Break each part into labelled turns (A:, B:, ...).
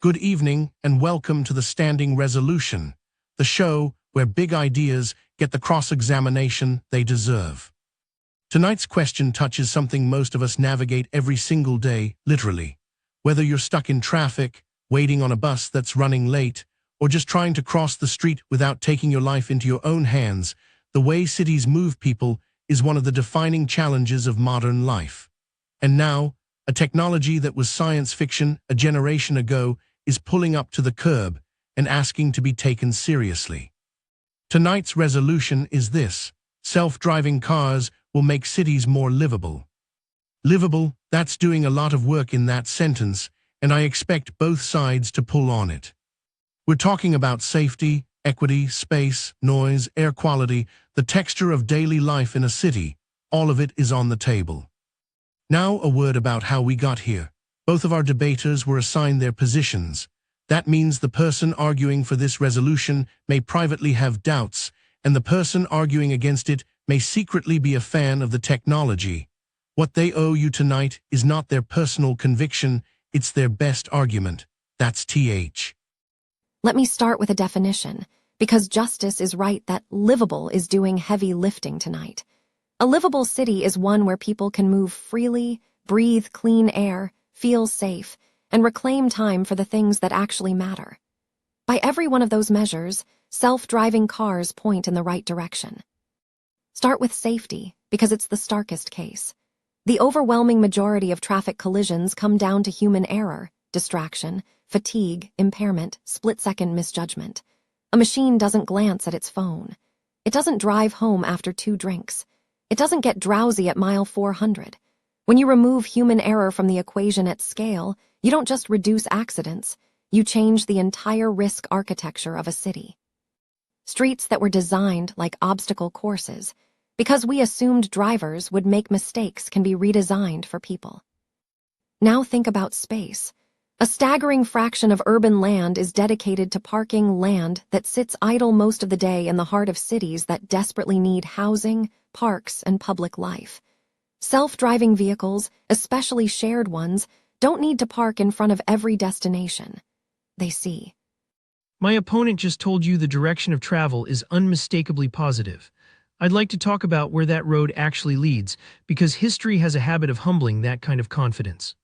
A: Good evening and welcome to the Standing Resolution, the show where big ideas get the cross-examination they deserve. Tonight's question touches something most of us navigate every single day, literally. Whether you're stuck in traffic, waiting on a bus that's running late, or just trying to cross the street without taking your life into your own hands, the way cities move people is one of the defining challenges of modern life. And now, a technology that was science fiction a generation ago is pulling up to the curb and asking to be taken seriously. Tonight's resolution is this: self-driving cars will make cities more livable. Livable, that's doing a lot of work in that sentence, and I expect both sides to pull on it. We're talking about safety, equity, space, noise, air quality, the texture of daily life in a city. All of it is on the table. Now a word about how we got here. Both of our debaters were assigned their positions. That means the person arguing for this resolution may privately have doubts, and the person arguing against it may secretly be a fan of the technology. What they owe you tonight is not their personal conviction, it's their best argument. That's TH.
B: Let me start with a definition, because Justice is right that livable is doing heavy lifting tonight. A livable city is one where people can move freely, breathe clean air, feel safe, and reclaim time for the things that actually matter. By every one of those measures, self-driving cars point in the right direction. Start with safety, because it's the starkest case. The overwhelming majority of traffic collisions come down to human error, distraction, fatigue, impairment, split-second misjudgment. A machine doesn't glance at its phone. It doesn't drive home after 2 drinks. It doesn't get drowsy at mile 400. When you remove human error from the equation at scale, you don't just reduce accidents, you change the entire risk architecture of a city. Streets that were designed like obstacle courses, because we assumed drivers would make mistakes, can be redesigned for people. Now think about space. A staggering fraction of urban land is dedicated to parking, land that sits idle most of the day in the heart of cities that desperately need housing, parks, and public life. Self-driving vehicles, especially shared ones, don't need to park in front of every destination. They see.
C: My opponent just told you the direction of travel is unmistakably positive. I'd like to talk about where that road actually leads, because history has a habit of humbling that kind of confidence.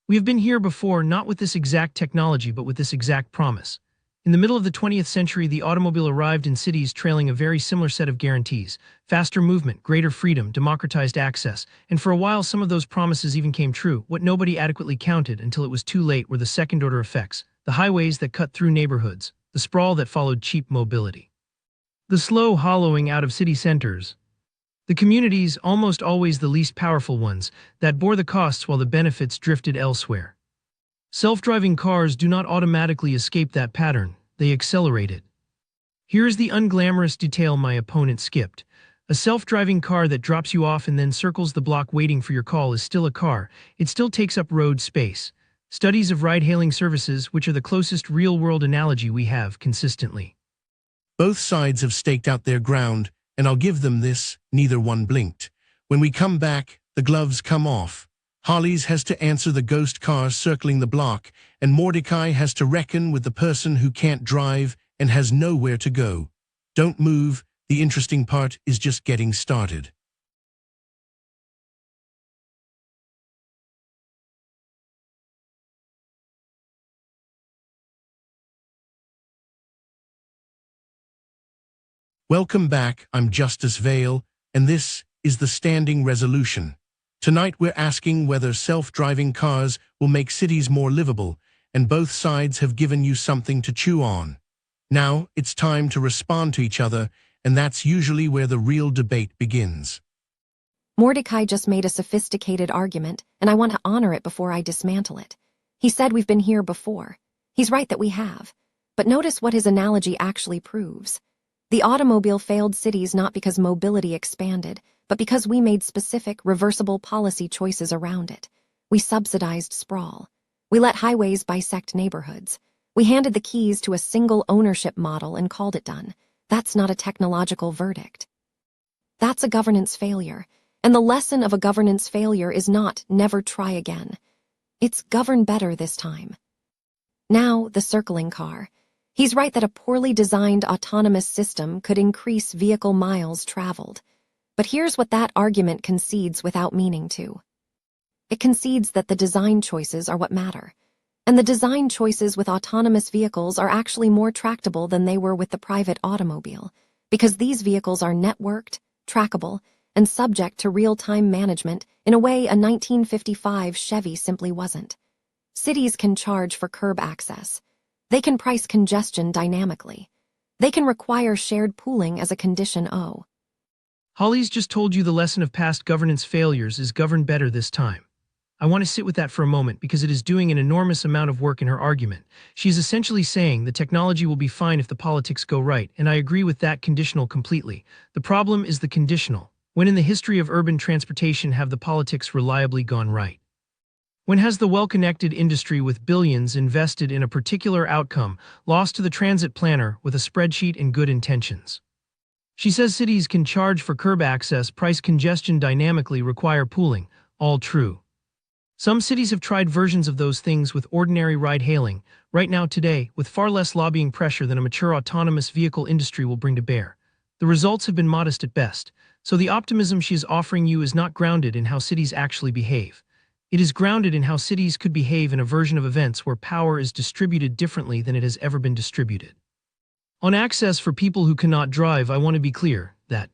C: We have been here before, not with this exact technology, but with this exact promise. In the middle of the 20th century, the automobile arrived in cities trailing a very similar set of guarantees: faster movement, greater freedom, democratized access, and for a while some of those promises even came true. What nobody adequately counted until it was too late were the second-order effects, the highways that cut through neighborhoods, the sprawl that followed cheap mobility, the slow hollowing out of city centers, the communities, almost always the least powerful ones, that bore the costs while the benefits drifted elsewhere. Self-driving cars do not automatically escape that pattern, they accelerate it. Here is the unglamorous detail my opponent skipped. A self-driving car that drops you off and then circles the block waiting for your call is still a car. It still takes up road space. Studies of ride-hailing services, which are the closest real-world analogy we have, consistently.
A: Both sides have staked out their ground, and I'll give them this: neither one blinked. When we come back, the gloves come off. Harley's has to answer the ghost cars circling the block, and Mordecai has to reckon with the person who can't drive and has nowhere to go. Don't move, the interesting part is just getting started. Welcome back, I'm Justice Vale, and this is the Standing Resolution. Tonight we're asking whether self-driving cars will make cities more livable, and both sides have given you something to chew on. Now it's time to respond to each other, and that's usually where the real debate begins.
B: Mordecai just made a sophisticated argument, and I want to honor it before I dismantle it. He said we've been here before. He's right that we have. But notice what his analogy actually proves. The automobile failed cities not because mobility expanded, but because we made specific, reversible policy choices around it. We subsidized sprawl. We let highways bisect neighborhoods. We handed the keys to a single ownership model and called it done. That's not a technological verdict. That's a governance failure. And the lesson of a governance failure is not never try again. It's govern better this time. Now, the circling car. He's right that a poorly designed autonomous system could increase vehicle miles traveled. But here's what that argument concedes without meaning to. It concedes that the design choices are what matter. And the design choices with autonomous vehicles are actually more tractable than they were with the private automobile, because these vehicles are networked, trackable, and subject to real-time management in a way a 1955 Chevy simply wasn't. Cities can charge for curb access. They can price congestion dynamically. They can require shared pooling as a condition O.
C: Holly's just told you the lesson of past governance failures is govern better this time. I want to sit with that for a moment because it is doing an enormous amount of work in her argument. She is essentially saying the technology will be fine if the politics go right, and I agree with that conditional completely. The problem is the conditional. When in the history of urban transportation have the politics reliably gone right? When has the well-connected industry with billions invested in a particular outcome lost to the transit planner with a spreadsheet and good intentions? She says cities can charge for curb access, price congestion dynamically, require pooling. All true. Some cities have tried versions of those things with ordinary ride-hailing, right now today, with far less lobbying pressure than a mature autonomous vehicle industry will bring to bear. The results have been modest at best, so the optimism she is offering you is not grounded in how cities actually behave. It is grounded in how cities could behave in a version of events where power is distributed differently than it has ever been distributed. On access for people who cannot drive, I want to be clear that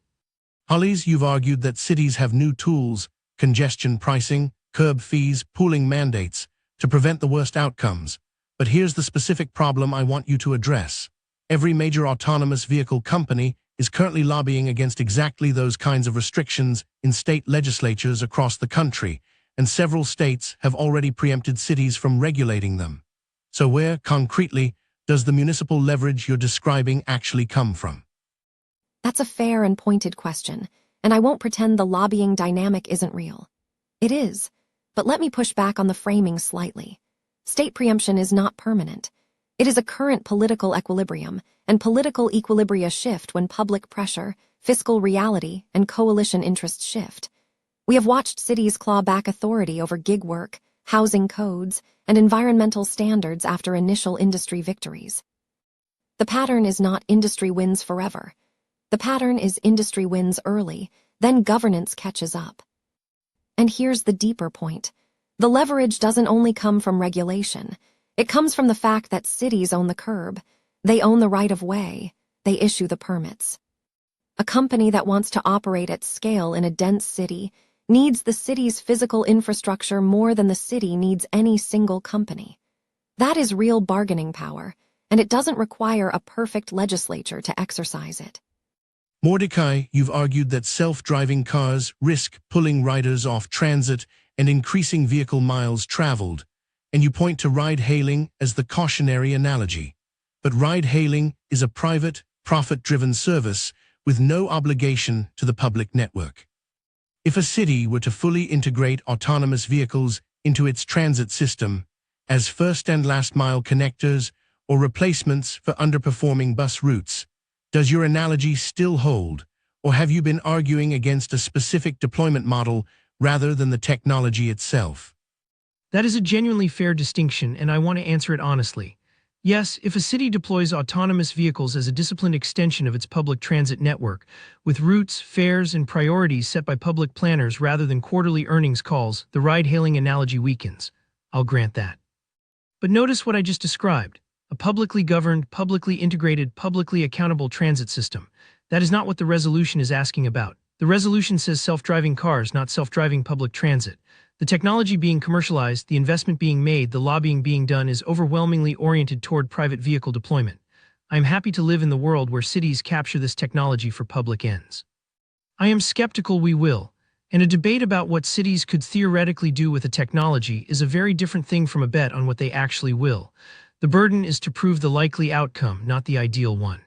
A: Hollies, you've argued that cities have new tools, congestion pricing, curb fees, pooling mandates, to prevent the worst outcomes. But here's the specific problem I want you to address. Every major autonomous vehicle company is currently lobbying against exactly those kinds of restrictions in state legislatures across the country, and several states have already preempted cities from regulating them. So where, concretely, does the municipal leverage you're describing actually come from?
B: That's a fair and pointed question, and I won't pretend the lobbying dynamic isn't real. It is, but let me push back on the framing slightly. State preemption is not permanent. It is a current political equilibrium, and political equilibria shift when public pressure, fiscal reality, and coalition interests shift. We have watched cities claw back authority over gig work, housing codes, and environmental standards after initial industry victories. The pattern is not industry wins forever. The pattern is industry wins early, then governance catches up. And here's the deeper point. The leverage doesn't only come from regulation. It comes from the fact that cities own the curb. They own the right-of-way. They issue the permits. A company that wants to operate at scale in a dense city needs the city's physical infrastructure more than the city needs any single company. That is real bargaining power, and it doesn't require a perfect legislature to exercise it.
A: Mordecai, you've argued that self-driving cars risk pulling riders off transit and increasing vehicle miles traveled, and you point to ride-hailing as the cautionary analogy. But ride-hailing is a private, profit-driven service with no obligation to the public network. If a city were to fully integrate autonomous vehicles into its transit system as first and last mile connectors or replacements for underperforming bus routes, does your analogy still hold, or have you been arguing against a specific deployment model rather than the technology itself?
C: that is a genuinely fair distinction, and I want to answer it honestly. Yes, if a city deploys autonomous vehicles as a disciplined extension of its public transit network, with routes, fares, and priorities set by public planners rather than quarterly earnings calls, the ride-hailing analogy weakens. I'll grant that. But notice what I just described. A publicly governed, publicly integrated, publicly accountable transit system. That is not what the resolution is asking about. The resolution says self-driving cars, not self-driving public transit. The technology being commercialized, the investment being made, the lobbying being done is overwhelmingly oriented toward private vehicle deployment. I am happy to live in the world where cities capture this technology for public ends. I am skeptical we will, and a debate about what cities could theoretically do with the technology is a very different thing from a bet on what they actually will. The burden is to prove the likely outcome, not the ideal one.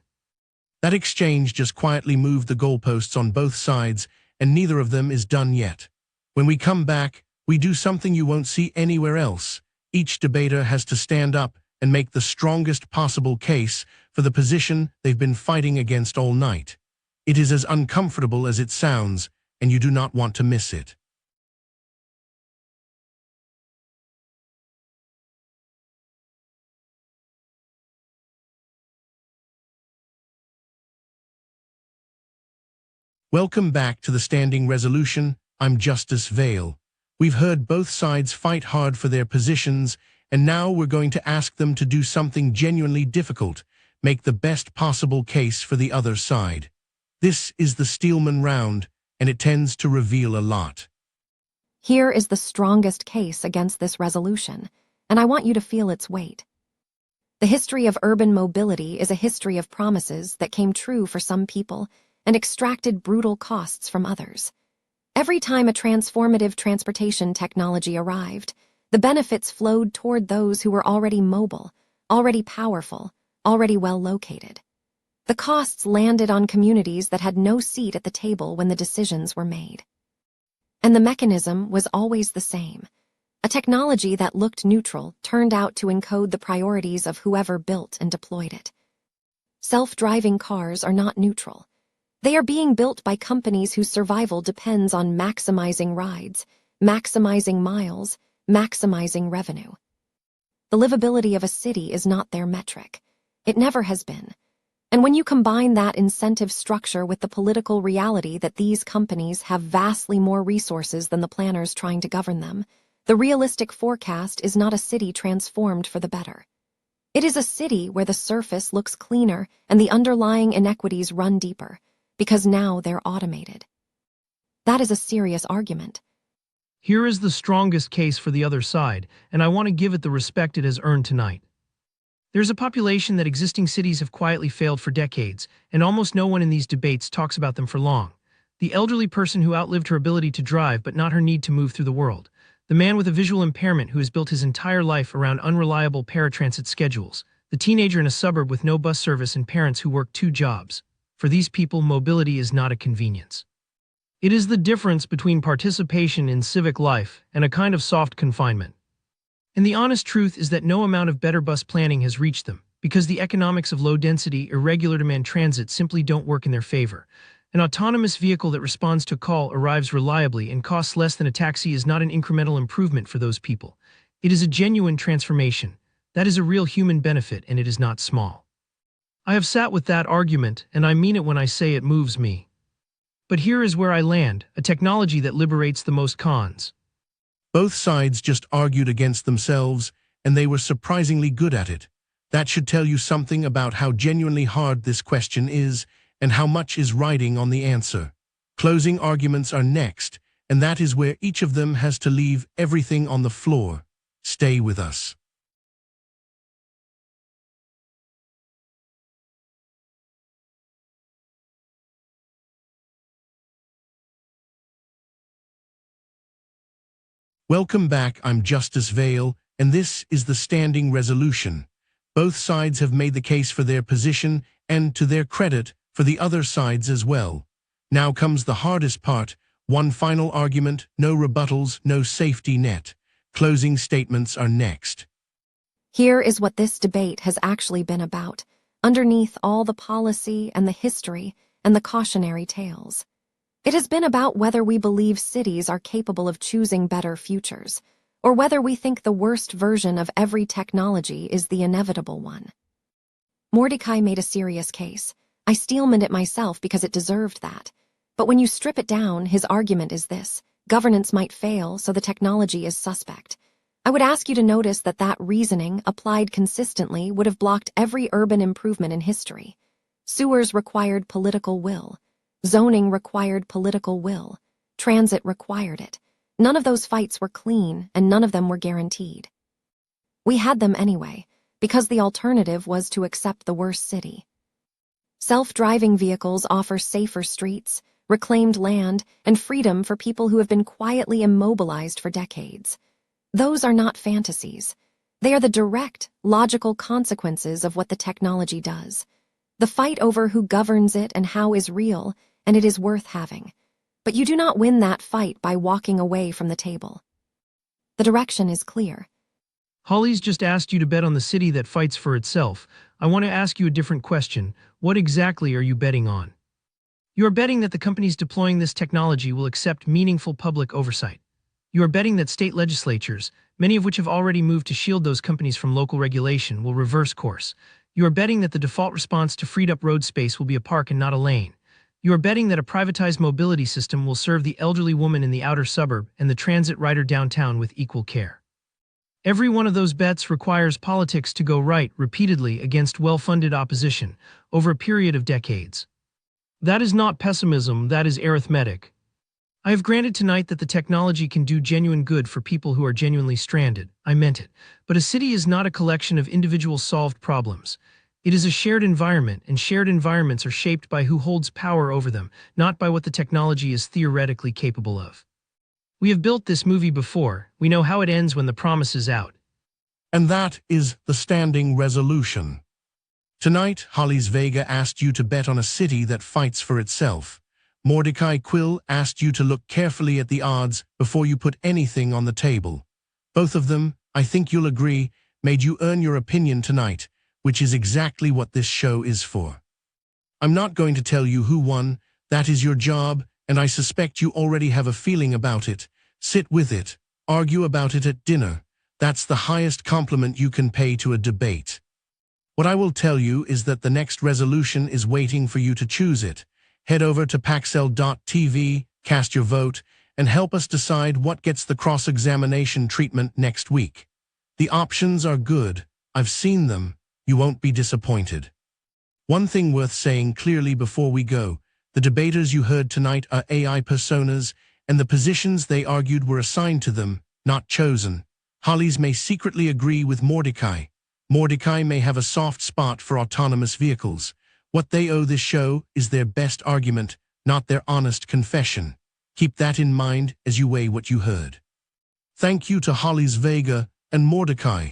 A: That exchange just quietly moved the goalposts on both sides, and neither of them is done yet. When we come back, we do something you won't see anywhere else. Each debater has to stand up and make the strongest possible case for the position they've been fighting against all night. It is as uncomfortable as it sounds, and you do not want to miss it. Welcome back to the Standing Resolution. I'm Justice Vale. We've heard both sides fight hard for their positions, and now we're going to ask them to do something genuinely difficult, make the best possible case for the other side. This is the Steelman round, and it tends to reveal a lot.
B: Here is the strongest case against this resolution, and I want you to feel its weight. The history of urban mobility is a history of promises that came true for some people and extracted brutal costs from others. Every time a transformative transportation technology arrived, the benefits flowed toward those who were already mobile, already powerful, already well located. The costs landed on communities that had no seat at the table when the decisions were made. And the mechanism was always the same. A technology that looked neutral turned out to encode the priorities of whoever built and deployed it. Self-driving cars are not neutral. They are being built by companies whose survival depends on maximizing rides, maximizing miles, maximizing revenue. The livability of a city is not their metric. It never has been. And when you combine that incentive structure with the political reality that these companies have vastly more resources than the planners trying to govern them, the realistic forecast is not a city transformed for the better. It is a city where the surface looks cleaner and the underlying inequities run deeper, because now they're automated. That is a serious argument.
C: Here is the strongest case for the other side, and I want to give it the respect it has earned tonight. There's a population that existing cities have quietly failed for decades, and almost no one in these debates talks about them for long. The elderly person who outlived her ability to drive but not her need to move through the world. The man with a visual impairment who has built his entire life around unreliable paratransit schedules. The teenager in a suburb with no bus service and parents who work 2 jobs. For these people, mobility is not a convenience. It is the difference between participation in civic life and a kind of soft confinement. And the honest truth is that no amount of better bus planning has reached them, because the economics of low-density, irregular demand transit simply don't work in their favor. An autonomous vehicle that responds to a call, arrives reliably, and costs less than a taxi is not an incremental improvement for those people. It is a genuine transformation. That is a real human benefit, and it is not small. I have sat with that argument, and I mean it when I say it moves me. But here is where I land, a technology that liberates the most cons.
A: Both sides just argued against themselves, and they were surprisingly good at it. That should tell you something about how genuinely hard this question is, and how much is riding on the answer. Closing arguments are next, and that is where each of them has to leave everything on the floor. Stay with us. Welcome back, I'm Justice Vale, and this is the Standing Resolution. Both sides have made the case for their position, and to their credit, for the other sides as well. Now comes the hardest part, one final argument, no rebuttals, no safety net. Closing statements are next.
B: Here is what this debate has actually been about, underneath all the policy and the history and the cautionary tales. It has been about whether we believe cities are capable of choosing better futures, or whether we think the worst version of every technology is the inevitable one. Mordecai made a serious case. I Steelmaned it myself because it deserved that. But when you strip it down, his argument is this: governance might fail, so the technology is suspect. I would ask you to notice that that reasoning, applied consistently, would have blocked every urban improvement in history. Sewers required political will. Zoning required political will. Transit required it. None of those fights were clean, and none of them were guaranteed. We had them anyway, because the alternative was to accept the worst city. Self-driving vehicles offer safer streets, reclaimed land, and freedom for people who have been quietly immobilized for decades. Those are not fantasies. They are the direct, logical consequences of what the technology does. The fight over who governs it and how is real, and it is worth having. But you do not win that fight by walking away from the table. The direction is clear.
C: Holly's just asked you to bet on the city that fights for itself. I want to ask you a different question. What exactly are you betting on? You are betting that the companies deploying this technology will accept meaningful public oversight. You are betting that state legislatures, many of which have already moved to shield those companies from local regulation, will reverse course. You are betting that the default response to freed-up road space will be a park and not a lane. You are betting that a privatized mobility system will serve the elderly woman in the outer suburb and the transit rider downtown with equal care. Every one of those bets requires politics to go right repeatedly against well-funded opposition over a period of decades. That is not pessimism, that is arithmetic. I have granted tonight that the technology can do genuine good for people who are genuinely stranded. I meant it. But a city is not a collection of individual solved problems. It is a shared environment, and shared environments are shaped by who holds power over them, not by what the technology is theoretically capable of. We have built this movie before. We know how it ends when the promise is out.
A: And that is the standing resolution. Tonight, Hollis Vega asked you to bet on a city that fights for itself. Mordecai Quill asked you to look carefully at the odds before you put anything on the table. Both of them, I think you'll agree, made you earn your opinion tonight, which is exactly what this show is for. I'm not going to tell you who won. That is your job, and I suspect you already have a feeling about it. Sit with it. Argue about it at dinner. That's the highest compliment you can pay to a debate. What I will tell you is that the next resolution is waiting for you to choose it. Head over to Paxelle.tv, cast your vote, and help us decide what gets the cross-examination treatment next week. The options are good. I've seen them. You won't be disappointed. One thing worth saying clearly before we go, the debaters you heard tonight are AI personas, and the positions they argued were assigned to them, not chosen. Hollis may secretly agree with Mordecai. Mordecai may have a soft spot for autonomous vehicles. What they owe this show is their best argument, not their honest confession. Keep that in mind as you weigh what you heard. Thank you to Hollis Vega and Mordecai.